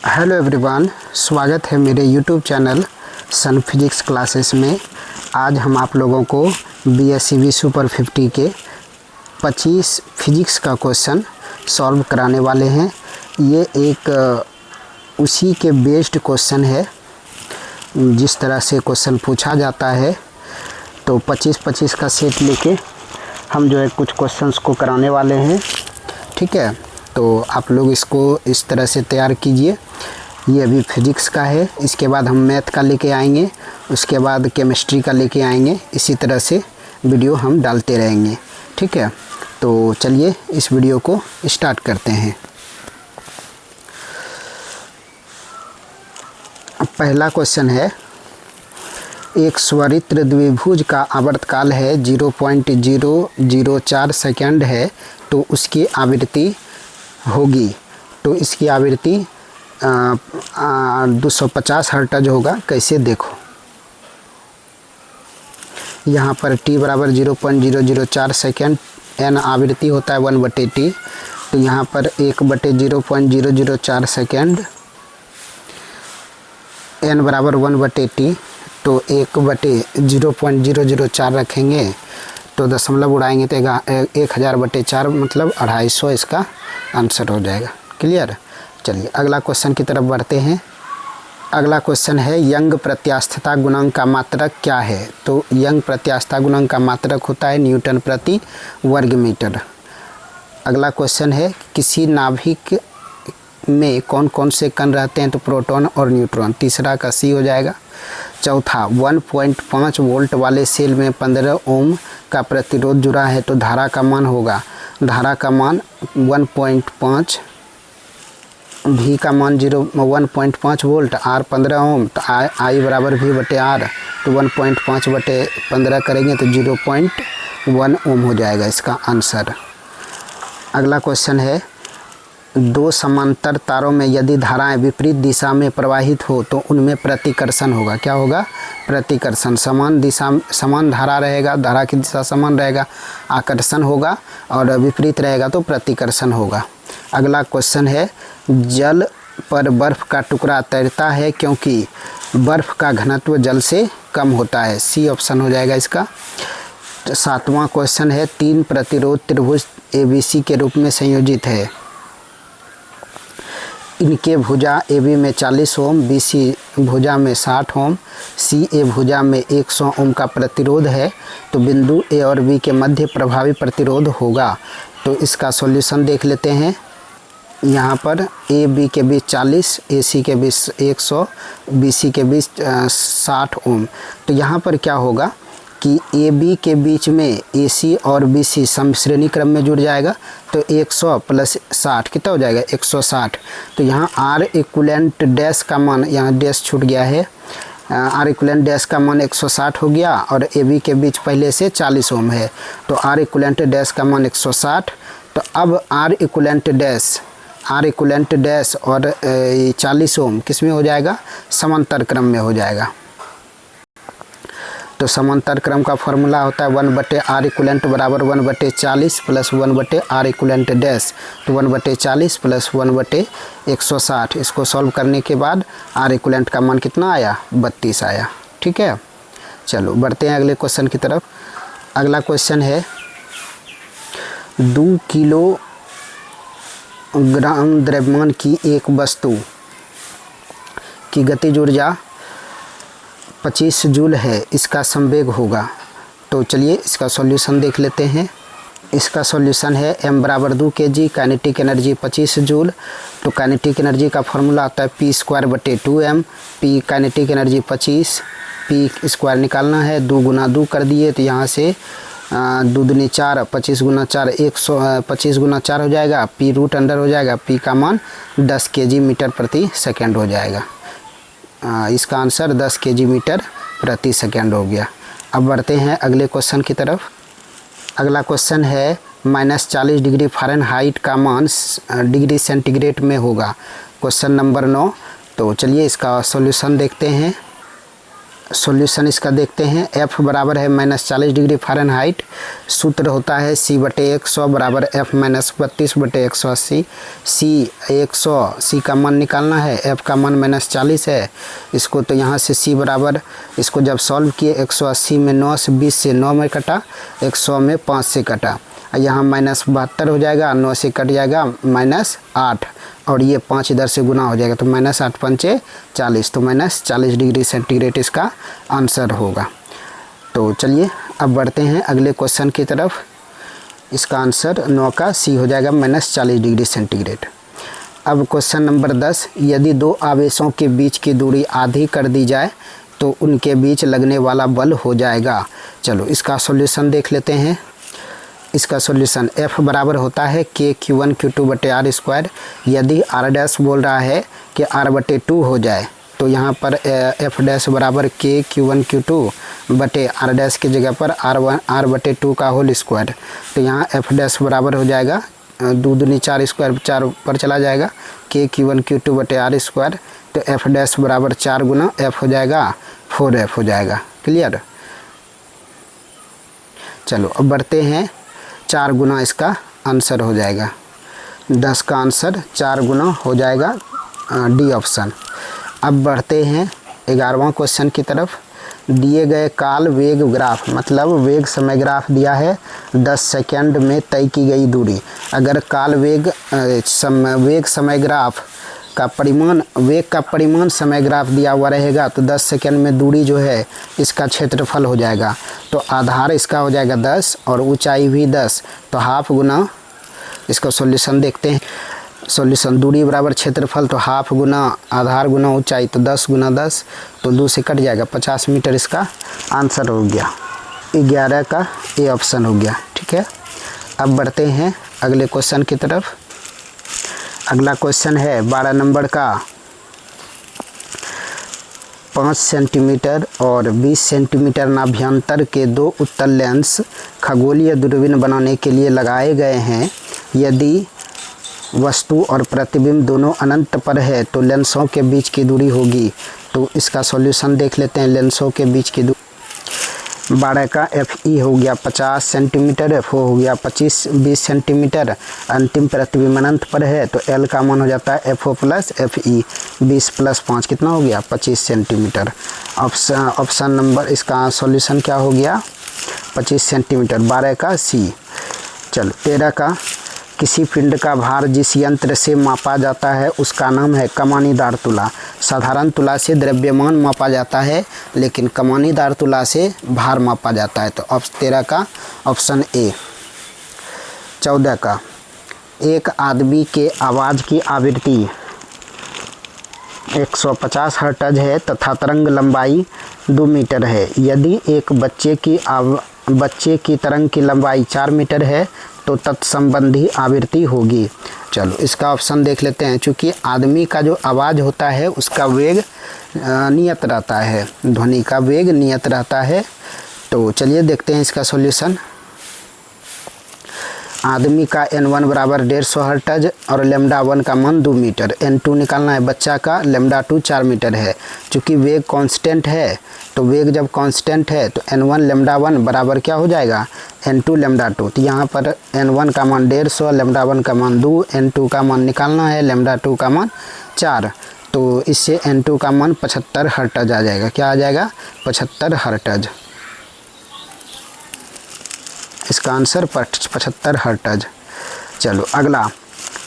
Hello everyone, स्वागत है मेरे यूट्यूब चैनल सन फिजिक्स क्लासेस में। आज हम आप लोगों को BSc सुपर 50 के 25 फिजिक्स का क्वेश्चन सॉल्व कराने वाले हैं। ये एक उसी के बेस्ड क्वेश्चन है जिस तरह से क्वेश्चन पूछा जाता है। तो 25-25 का सेट लेके हम जो है कुछ क्वेश्चंस को कराने वाले हैं, ठीक है। तो आप लोग इसको इस तरह से तैयार कीजिए। ये अभी फिजिक्स का है, इसके बाद हम मैथ का लेके आएंगे, उसके बाद केमिस्ट्री का लेके आएंगे। इसी तरह से वीडियो हम डालते रहेंगे, ठीक है। तो चलिए इस वीडियो को स्टार्ट करते हैं। पहला क्वेश्चन है, एक स्वरित्र द्विभुज का आवर्तकाल है 0.004 सेकंड है, तो उसकी आवृत्ति होगी। तो इसकी आवृत्ति 250 हर्ट्ज होगा। कैसे देखो, यहाँ पर t बराबर 0.004 सेकेंड, n आवृत्ति होता है 1/t। तो यहाँ पर 1/0.004 सेकेंड, n बराबर 1/t। तो 1/0.004 रखेंगे तो दशमलव उड़ाएंगे तो 1000/4 मतलब 250 इसका आंसर हो जाएगा। क्लियर। चलिए अगला क्वेश्चन की तरफ बढ़ते हैं। अगला क्वेश्चन है, यंग प्रत्यास्थता गुणांक का मात्रक क्या है। तो यंग प्रत्यास्थता गुणांक का मात्रक होता है न्यूटन प्रति वर्ग मीटर। अगला क्वेश्चन है, किसी नाभिक में कौन कौन से कण रहते हैं। तो प्रोटॉन और न्यूट्रॉन। तीसरा का सी हो जाएगा। चौथा, 1.5 वोल्ट वाले सेल में 15 ओम का प्रतिरोध जुड़ा है, तो धारा का मान होगा, धारा का मान 1.5, V का मान 1.5 वोल्ट, R 15 ओम, तो I बराबर V/R। तो 1.5/15 करेंगे तो 0.1 ओम हो जाएगा इसका आंसर। अगला क्वेश्चन है, दो समांतर तारों में यदि धाराएं विपरीत दिशा में प्रवाहित हो तो उनमें प्रतिकर्षण होगा। क्या होगा? प्रतिकर्षण। समान दिशा, समान धारा रहेगा, धारा की दिशा समान रहेगा, आकर्षण होगा, और विपरीत रहेगा तो प्रतिकर्षण होगा। अगला क्वेश्चन है, जल पर बर्फ़ का टुकड़ा तैरता है क्योंकि बर्फ़ का घनत्व जल से कम होता है। सी ऑप्शन हो जाएगा इसका। सातवां क्वेश्चन है, तीन प्रतिरोध त्रिभुज ABC के रूप में संयोजित है। इनके भुजा AB में 40 ओम, BC भुजा में 60 ओम, CA भुजा में 100 ओम का प्रतिरोध है। तो बिंदु A और B के मध्य प्रभावी प्रतिरोध होगा। तो इसका सॉल्यूशन देख लेते हैं। यहाँ पर AB के बीच 40, AC के बीच 100, BC के बीच 60 ओम। तो यहाँ पर क्या होगा कि AB के बीच में AC और BC समश्रेणी क्रम में जुड़ जाएगा। तो 100 + 60 कितना हो जाएगा? 160। तो यहाँ R इक्विवेलेंट डैश का मान, यहाँ डैश छूट गया है, R इक्विवेलेंट डैश का मान 160 हो गया, और AB के बीच पहले से 40 ओम है। तो R इक्विवेलेंट डैश का मान 160। तो अब R इक्विवेलेंट डैश और 40 ओम किस में हो जाएगा? समांतर क्रम में हो जाएगा। तो समांतर क्रम का फॉर्मूला होता है 1/R इक्विवेलेंट बराबर 1/40 + 1/R इक्विवेलेंट डैश। तो 1/40 + 1/160। इसको सॉल्व करने के बाद R इक्विवेलेंट का मान कितना आया? 32 आया। ठीक है। चलो बढ़ते हैं अगले क्वेश्चन की तरफ। अगला क्वेश्चन है, 2 किलोग्राम द्रव्यमान की एक वस्तु की गतिज ऊर्जा 25 जूल है, इसका संवेग होगा। तो चलिए इसका सॉल्यूशन देख लेते हैं। इसका सॉल्यूशन है m बराबर 2 kg, काइनेटिक एनर्जी 25 जूल। तो काइनेटिक एनर्जी का फॉर्मूला आता है P²/2m। P kinetic energy 25, P² निकालना है, 2 × 2 कर दिए तो यहाँ से 2 दूनी 4, 25 × 4 125 × 4 हो जाएगा। P √अंडर हो जाएगा, P का मान 10 kg मीटर प्रति सेकेंड हो जाएगा। इसका आंसर 10 kg मीटर प्रति सेकेंड हो गया। अब बढ़ते हैं अगले क्वेश्चन की तरफ। अगला क्वेश्चन है, -40 डिग्री फ़ारेनहाइट का मान डिग्री सेंटीग्रेड में होगा। Question number 9। तो चलिए इसका सॉल्यूशन देखते हैं। सॉल्यूशन इसका देखते हैं। F बराबर है -40 डिग्री फ़ारेनहाइट। सूत्र होता है C/100 बराबर F - 32/180। C का मान निकालना है, F का मान -40 है। इसको तो यहाँ से C बराबर, इसको जब सॉल्व किए 180 में 9 से 20 से 9 में कटा, 100 में 5 से कटा, यहाँ -72 हो जाएगा, 9 से कट जाएगा -8 और ये 5 इधर से गुना हो जाएगा तो -8 पंचे 40, तो -40 डिग्री सेंटीग्रेड इसका आंसर होगा। तो चलिए अब बढ़ते हैं अगले क्वेश्चन की तरफ। इसका आंसर 9 का C हो जाएगा -40 डिग्री सेंटीग्रेड। अब क्वेश्चन नंबर 10, यदि दो आवेशों के बीच की दूरी आधी कर दी जाए तो उनके बीच लगने वाला बल हो जाएगा। चलो इसका सॉल्यूशन देख लेते हैं। इसका सॉल्यूशन F बराबर होता है KQ1Q2/R²। यदि R' बोल रहा है कि R/2 हो जाए तो यहाँ पर F' बराबर KQ1Q2/R' की जगह पर R/2 का होल स्क्वायर, तो यहाँ F' बराबर हो जाएगा 2 दूनी 4 स्क्वायर, 4 पर चला जाएगा, KQ1Q2/R²। तो F' बराबर 4 गुना F हो जाएगा 4F हो जाएगा। क्लियर। चलो अब बढ़ते हैं, 4 गुना इसका आंसर हो जाएगा। 10 का आंसर 4 गुना हो जाएगा, डी ऑप्शन। अब बढ़ते हैं 11वां क्वेश्चन की तरफ। दिए गए काल वेग ग्राफ, मतलब वेग समय ग्राफ दिया है, 10 सेकंड में तय की गई दूरी। अगर काल वेग समय ग्राफ का परिमाण, वेग का परिमाण समय ग्राफ दिया हुआ रहेगा तो 10 सेकंड में दूरी जो है इसका क्षेत्रफल हो जाएगा। तो आधार इसका हो जाएगा 10 और ऊंचाई भी 10, तो हाफ गुना, इसका सॉल्यूशन देखते हैं। सॉल्यूशन दूरी बराबर क्षेत्रफल, तो हाफ गुना आधार गुना ऊंचाई, तो 10 गुना 10, तो 2 से कट जाएगा, 50 मीटर इसका आंसर हो गया। 11 का ए ऑप्शन हो गया। ठीक है, अब बढ़ते हैं अगले क्वेश्चन की तरफ। अगला क्वेश्चन है 12 नंबर का। 5 सेंटीमीटर और 20 सेंटीमीटर नाभ्यंतर के 2 उत्तल लेंस खगोलीय दूरबीन बनाने के लिए लगाए गए हैं। यदि वस्तु और प्रतिबिंब दोनों अनंत पर है तो लेंसों के बीच की दूरी होगी। तो इसका सॉल्यूशन देख लेते हैं। लेंसों के बीच की दूरी 12 का FE हो गया 50 सेंटीमीटर, FO हो गया 20 सेंटीमीटर। अंतिम प्रतिबिंब अनंत पर है तो L का मान हो जाता है FO + FE, 20 + 5 कितना हो गया 25 सेंटीमीटर। ऑप्शन नंबर, इसका सॉल्यूशन क्या हो गया 25 सेंटीमीटर। 12 का C। चलो 13 का, किसी पिंड का भार जिस यंत्र से मापा जाता है उसका नाम है कमानीदार तुला। साधारण तुला से द्रव्यमान मापा जाता है लेकिन कमानीदार तुला से भार मापा जाता है। तो 13 का ऑप्शन ए। 14 का, एक आदमी के आवाज़ की आवृत्ति 150 हर्ट्ज है तथा तरंग लंबाई 2 मीटर है। यदि एक बच्चे की तरंग की लंबाई 4 मीटर है तो तत्संबंधी आवृत्ति होगी। चलो इसका ऑप्शन देख लेते हैं। चूँकि आदमी का जो आवाज़ होता है उसका वेग नियत रहता है, ध्वनि का वेग नियत रहता है। तो चलिए देखते हैं इसका सॉल्यूशन। आदमी का N1 बराबर 150 हर्ट्ज और λ1 का मान 2 मीटर। N2 निकालना है बच्चा का, λ2 4 मीटर है। चूँकि वेग कांस्टेंट है तो वेग जब कांस्टेंट है तो N1 λ1 बराबर क्या हो जाएगा N2 λ2। तो यहाँ पर N1 का मान 150, λ1 का मान 2, N2 का मान निकालना है, λ2 का मान 4। तो इससे N2 का मान 75 हर्ट्ज आ जाएगा। क्या आ जाएगा 75 हर्ट्ज। इसका आंसर 75 हर्ट्ज। चलो अगला,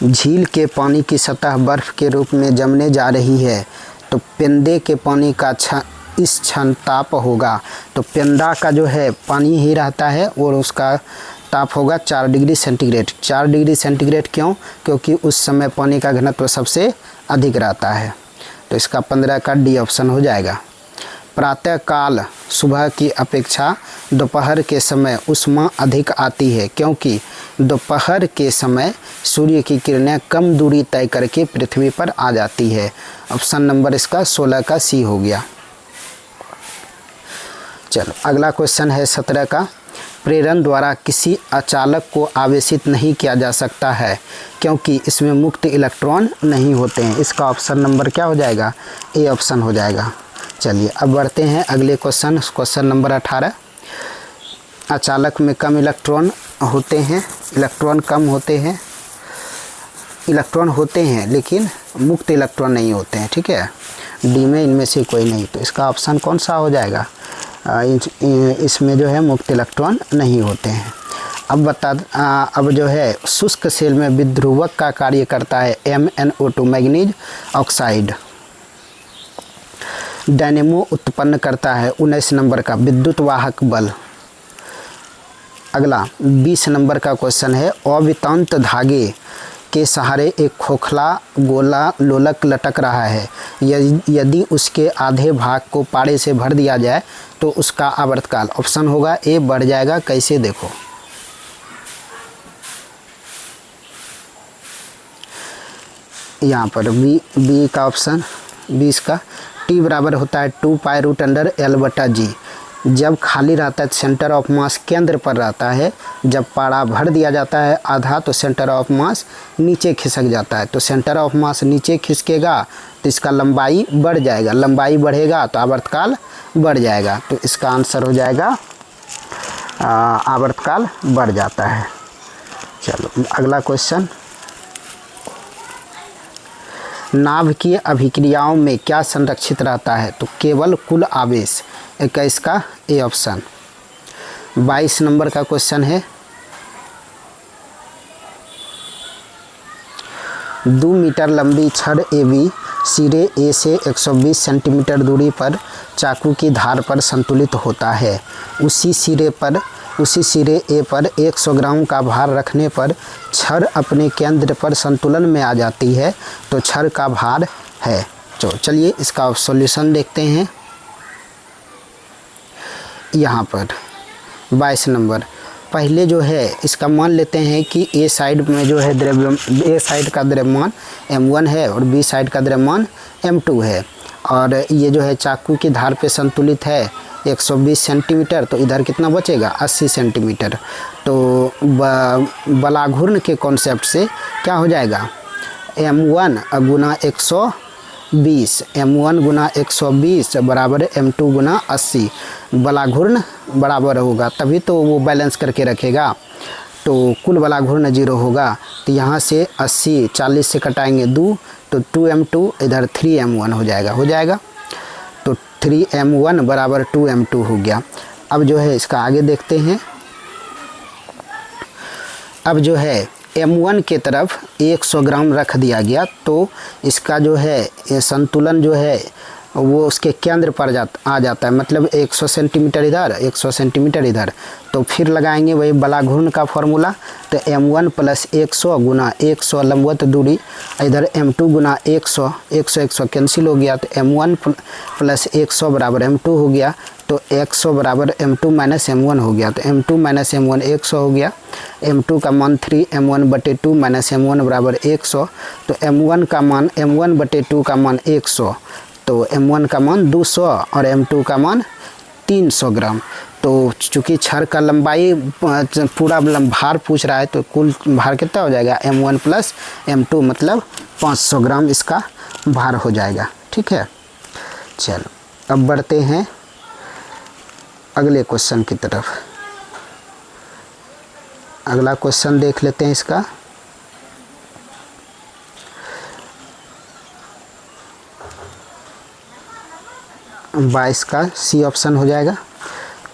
झील के पानी की सतह बर्फ़ के रूप में जमने जा रही है तो पेंदे के पानी का इस क्षण ताप होगा। तो पेंदा का जो है पानी ही रहता है और उसका ताप होगा 4 डिग्री सेंटीग्रेड। 4 डिग्री सेंटीग्रेड क्यों? क्योंकि उस समय पानी का घनत्व सबसे अधिक रहता है। तो इसका 15 का डी ऑप्शन हो जाएगा। प्रातः काल सुबह की अपेक्षा दोपहर के समय ऊष्मा अधिक आती है क्योंकि दोपहर के समय सूर्य की किरणें कम दूरी तय करके पृथ्वी पर आ जाती है। ऑप्शन नंबर इसका 16 का सी हो गया। चलो अगला क्वेश्चन है 17 का। प्रेरण द्वारा किसी अचालक को आवेशित नहीं किया जा सकता है क्योंकि इसमें मुक्त इलेक्ट्रॉन नहीं होते हैं। इसका ऑप्शन नंबर क्या हो जाएगा ए ऑप्शन हो जाएगा। चलिए अब बढ़ते हैं अगले क्वेश्चन, क्वेश्चन नंबर 18। अचालक में कम इलेक्ट्रॉन होते हैं, इलेक्ट्रॉन कम होते हैं, इलेक्ट्रॉन होते हैं लेकिन मुक्त इलेक्ट्रॉन नहीं होते हैं, ठीक है। डी में इनमें से कोई नहीं, तो इसका ऑप्शन कौन सा हो जाएगा? इसमें जो है मुक्त इलेक्ट्रॉन नहीं होते हैं। अब जो है शुष्क सेल में विध्रुवक का कार्य करता है MnO2 मैग्नीज ऑक्साइड। डायनेमो उत्पन्न करता है 19 नंबर का विद्युत वाहक बल। अगला 20 नंबर का क्वेश्चन है, अवितंत धागे के सहारे एक खोखला गोला लोलक लटक रहा है, यदि उसके आधे भाग को पारे से भर दिया जाए तो उसका आवर्तकाल। ऑप्शन होगा ए बढ़ जाएगा, कैसे देखो। यहाँ पर बी का ऑप्शन 20 का टी बराबर होता है 2 पाई रूट अंडर एल बटा जी। जब खाली रहता है सेंटर ऑफ मास केंद्र पर रहता है, जब पारा भर दिया जाता है आधा तो सेंटर ऑफ मास नीचे खिसक जाता है। तो सेंटर ऑफ मास नीचे खिसकेगा तो इसका लंबाई बढ़ जाएगा, लंबाई बढ़ेगा तो आवर्तकाल बढ़ जाएगा। तो इसका आंसर हो जाएगा आवर्तकाल बढ़ जाता है। चलो अगला क्वेश्चन, नाभिकीय अभिक्रियाओं में क्या संरक्षित रहता है? तो केवल कुल आवेश। 21 का ए ऑप्शन। 22 नंबर का क्वेश्चन है, 2 मीटर लंबी छड़ AB सिरे ए से 120 सेंटीमीटर दूरी पर चाकू की धार पर संतुलित होता है। उसी सिरे ए पर 100 ग्राम का भार रखने पर छड़ अपने केंद्र पर संतुलन में आ जाती है, तो छड़ का भार है। तो चलिए इसका सॉल्यूशन देखते हैं। यहाँ पर 22 नंबर, पहले जो है इसका मान लेते हैं कि ए साइड में जो है ए साइड का द्रव्यमान M1 है और बी साइड का द्रव्यमान M2 है, और ये जो है चाकू की धार पे संतुलित है 120 सेंटीमीटर, तो इधर कितना बचेगा 80 सेंटीमीटर। तो बलाघूर्ण के कॉन्सेप्ट से क्या हो जाएगा, M1 गुना 120, M1 गुना 120 बराबर M2 गुना 80। बलाघूर्ण बराबर होगा तभी तो वो बैलेंस करके रखेगा, तो कुल बलाघूर्ण 0 होगा। तो यहाँ से 80 40 से कटाएंगे 2, तो 2M2 इधर 3M1 हो जाएगा। तो 3M1 बराबर 2M2 हो गया। अब जो है इसका आगे देखते हैं। अब जो है M1 के तरफ 100 ग्राम रख दिया गया, तो इसका जो है ये संतुलन जो है वो उसके केंद्र पर आ जाता है, मतलब 100 सेंटीमीटर इधर 100 सेंटीमीटर इधर। तो फिर लगाएंगे वही बलाघूर्ण का फॉर्मूला, तो M1 प्लस 100 गुना 100 लंबवत दूरी, इधर M2 गुना 100 100 कैंसिल हो गया, तो M1 प्लस 100 बराबर M2 हो गया। तो 100 बराबर M2 माइनस M1 हो गया, तो M2 माइनस M1 100 हो गया। M2 का मान 3M1 बटे 2 माइनस M1 बराबर 100। तो M1 का मान M1 बटे 2 का मान 100, तो M1 का मान 200 और M2 का मान 300 ग्राम। तो चूँकि छड़ का लंबाई पूरा भार पूछ रहा है, तो कुल भार कितना हो जाएगा M1 प्लस M2 मतलब 500 ग्राम इसका भार हो जाएगा। ठीक है, चलो अब बढ़ते हैं अगले क्वेश्चन की तरफ। अगला क्वेश्चन देख लेते हैं इसका। बाईस का सी ऑप्शन हो जाएगा।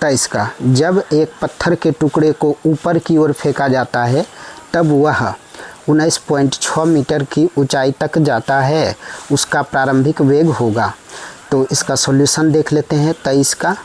23 का, जब एक पत्थर के टुकड़े को ऊपर की ओर फेंका जाता है तब वह 19.6 मीटर की ऊंचाई तक जाता है, उसका प्रारंभिक वेग होगा। तो इसका सॉल्यूशन देख लेते हैं 23 का।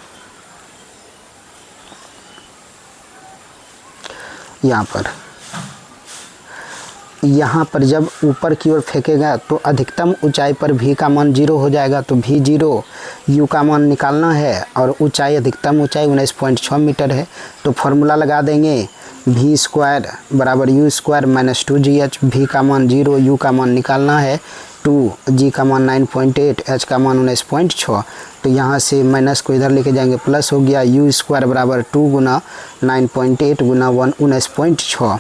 यहाँ पर जब ऊपर की ओर फेंकेगा तो अधिकतम ऊंचाई पर v का मान 0 हो जाएगा, तो v 0 u का मान निकालना है, और ऊंचाई अधिकतम ऊंचाई 19.6 मीटर है। तो फॉर्मूला लगा देंगे v स्क्वायर बराबर u square minus 2gh। v का मान 0, u का मान निकालना है 2, g का मान 9.8, h का मान 19.6। तो यहाँ से माइनस को इधर लेके जाएंगे, प्लस हो गया u स्क्वायर बराबर 2 गुना 9.8 गुना 19.6।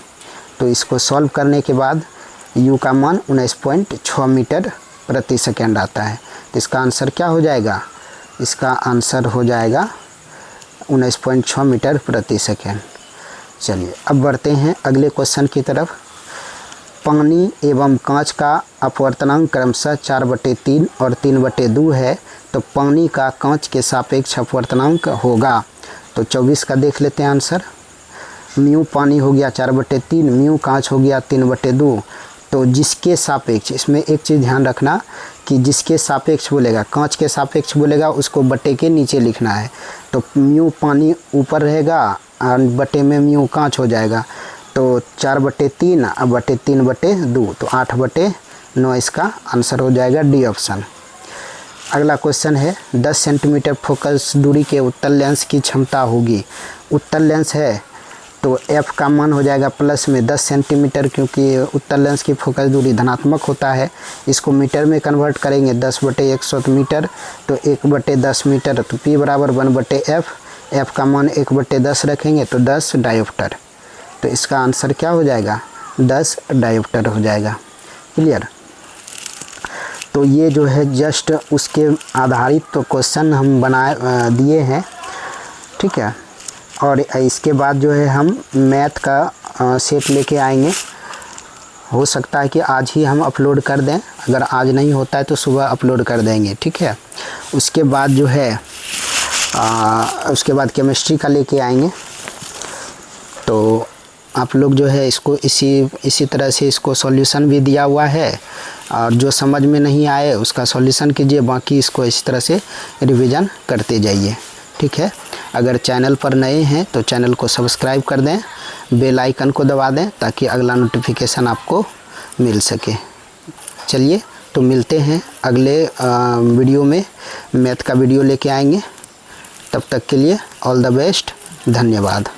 तो इसको सॉल्व करने के बाद u का मान 19.6 मीटर प्रति सेकेंड आता है। तो इसका आंसर क्या हो जाएगा इसका आंसर हो जाएगा 19.6 मीटर प्रति सेकेंड। चलिए अब बढ़ते हैं अगले क्वेश्चन की तरफ। पानी एवं कांच का अपवर्तनांक क्रमशः 4/3 और 3/2 है, तो पानी का कांच के सापेक्ष अपवर्तनांक होगा। तो 24 का देख लेते हैं आंसर। म्यू पानी हो गया 4/3, म्यू कांच हो गया 3/2। तो जिसके सापेक्ष, इसमें एक चीज़ ध्यान रखना कि जिसके सापेक्ष बोलेगा, कांच के सापेक्ष बोलेगा, उसको बटे के नीचे लिखना है। तो म्यू पानी ऊपर रहेगा और बटे में म्यू कांच हो जाएगा। तो 4/3 और बटे 3/2, तो 8/9 इसका आंसर हो जाएगा डी ऑप्शन। अगला क्वेश्चन है 10 सेंटीमीटर फोकस दूरी के उत्तल लेंस की क्षमता होगी। उत्तल लेंस है तो f का मान हो जाएगा प्लस में 10 सेंटीमीटर, क्योंकि उत्तल लेंस की फोकस दूरी धनात्मक होता है। इसको मीटर में कन्वर्ट करेंगे 10/100 मीटर, तो 1/10 मीटर, तो p बराबर 1/f। f का मान 1/10 रखेंगे तो 10 डायोप्टर। तो इसका आंसर क्या हो जाएगा? 10 डायोप्टर हो जाएगा। क्लियर? तो ये जो है जस्ट उसके आधारित तो क्वेश्चन हम दिए हैं, ठीक है। और इसके बाद जो है हम मैथ का सेट लेके आएंगे। हो सकता है कि आज ही हम अपलोड कर दें, अगर आज नहीं होता है तो सुबह अपलोड कर देंगे, ठीक है। उसके बाद जो है उसके बाद केमिस्ट्री का लेके आएंगे। तो आप लोग जो है इसको इसी तरह से इसको सॉल्यूशन भी दिया हुआ है, और जो समझ में नहीं आए उसका सॉल्यूशन कीजिए, बाकी इसको इसी तरह से रिवीजन करते जाइए, ठीक है। अगर चैनल पर नए हैं तो चैनल को सब्सक्राइब कर दें, बेल आइकन को दबा दें ताकि अगला नोटिफिकेशन आपको मिल सके। चलिए तो मिलते हैं अगले वीडियो में, मैथ का वीडियो लेके आएंगे। तब तक के लिए ऑल द बेस्ट, धन्यवाद।